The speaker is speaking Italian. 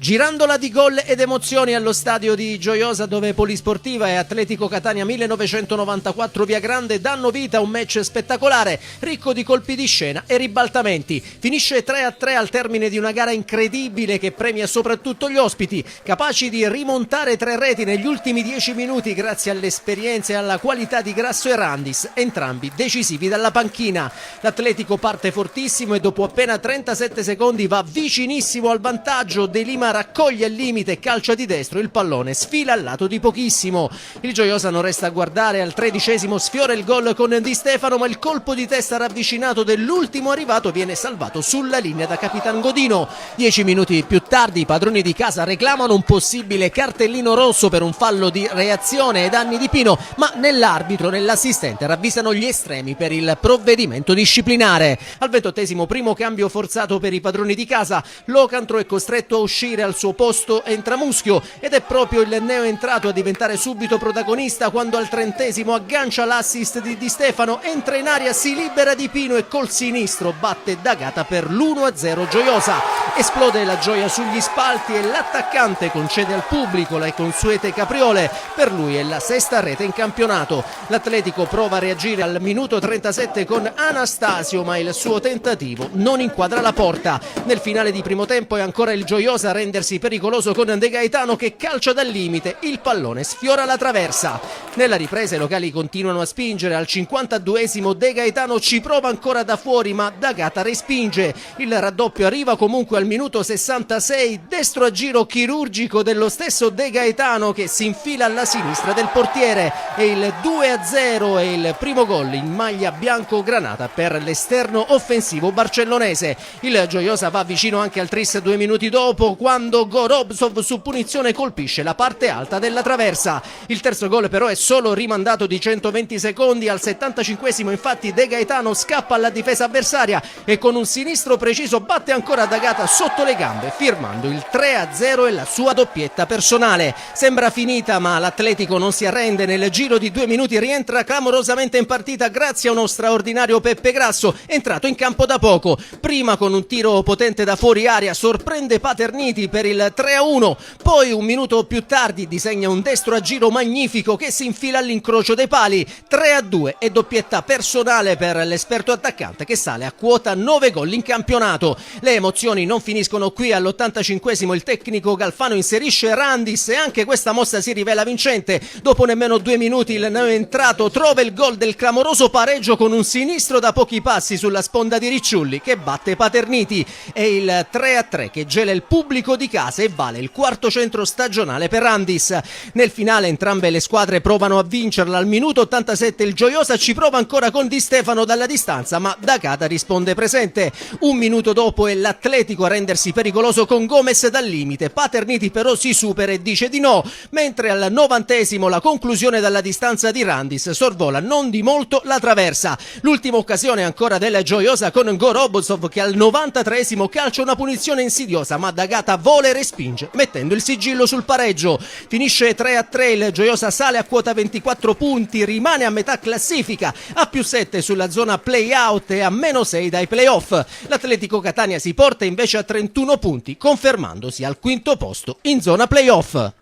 Girandola di gol ed emozioni allo stadio di Gioiosa, dove Polisportiva e Atletico Catania 1994 Via Grande danno vita a un match spettacolare, ricco di colpi di scena e ribaltamenti. Finisce 3-3 al termine di una gara incredibile che premia soprattutto gli ospiti, capaci di rimontare 3 reti negli ultimi 10 minuti grazie all'esperienza e alla qualità di Grasso e Randis, entrambi decisivi dalla panchina. L'Atletico parte fortissimo e dopo appena 37 secondi va vicinissimo al vantaggio. De Lima raccoglie al limite e calcia di destro, il pallone sfila al lato di pochissimo. Il Gioiosa non resta a guardare, al 13° sfiora il gol con Di Stefano, ma il colpo di testa ravvicinato dell'ultimo arrivato viene salvato sulla linea da Capitan Godino. 10 minuti più tardi i padroni di casa reclamano un possibile cartellino rosso per un fallo di reazione ai danni di Pino, ma nell'assistente ravvisano gli estremi per il provvedimento disciplinare. Al 28° primo cambio forzato per i padroni di casa, Locantro è costretto a uscire, al suo posto entra Muschio ed è proprio il neoentrato a diventare subito protagonista quando al 30° aggancia l'assist di Di Stefano, entra in aria, si libera di Pino e col sinistro batte D'Agata per l'1-0 Gioiosa. Esplode la gioia sugli spalti e l'attaccante concede al pubblico le consuete capriole, per lui è la 6ª rete in campionato. L'Atletico prova a reagire al minuto 37 con Anastasio, ma il suo tentativo non inquadra la porta. Nel finale di primo tempo è ancora il Gioiosa a rendersi pericoloso con De Gaetano che calcia dal limite, il pallone sfiora la traversa. Nella ripresa i locali continuano a spingere, al 52° De Gaetano ci prova ancora da fuori ma D'Agata respinge. Il raddoppio arriva comunque al minuto 66, destro a giro chirurgico dello stesso De Gaetano che si infila alla sinistra del portiere e il 2-0 è il primo gol in maglia bianco-granata per l'esterno offensivo barcellonese. Il Gioiosa va vicino anche al tris 2 minuti dopo, quando Gorobsov su punizione colpisce la parte alta della traversa. Il terzo gol però è solo rimandato di 120 secondi, al 75° infatti De Gaetano scappa alla difesa avversaria e con un sinistro preciso batte ancora D'Agata sotto le gambe, firmando il 3-0 e la sua doppietta personale. Sembra finita ma l'Atletico non si arrende, nel giro di 2 minuti rientra clamorosamente in partita grazie a uno straordinario Peppe Grasso, entrato in campo da poco. Prima con un tiro potente da fuori area sorprende Paterniti per il 3-1, poi un minuto più tardi disegna un destro a giro magnifico che si infila all'incrocio dei pali, 3-2 e doppietta personale per l'esperto attaccante che sale a quota 9 gol in campionato. Le emozioni non finiscono qui, all'85° il tecnico Galfano inserisce Randis e anche questa mossa si rivela vincente. Dopo nemmeno 2 minuti il neoentrato trova il gol del clamoroso pareggio con un sinistro da pochi passi sulla sponda di Ricciulli che batte Paterniti, e il 3-3 che gela il pubblico di casa e vale il 4° centro stagionale per Randis. Nel finale entrambe le squadre provano a vincerla. Al minuto 87 il Gioiosa ci prova ancora con Di Stefano dalla distanza ma D'Agata risponde presente. Un minuto dopo è l'Atletico a rendersi pericoloso con Gomez dal limite, Paterniti però si supera e dice di no, mentre al 90° la conclusione dalla distanza di Randis sorvola non di molto la traversa. L'ultima occasione ancora della Gioiosa con Gorobsov che al 93° calcia una punizione insidiosa ma D'Agata vola e respinge mettendo il sigillo sul pareggio. Finisce 3-3, il Gioiosa sale a quota 24 punti, rimane a metà classifica, a +7 sulla zona play-out e a -6 dai play-off. L'Atletico Catania si porta invece a 31 punti, confermandosi al 5° posto in zona play-off.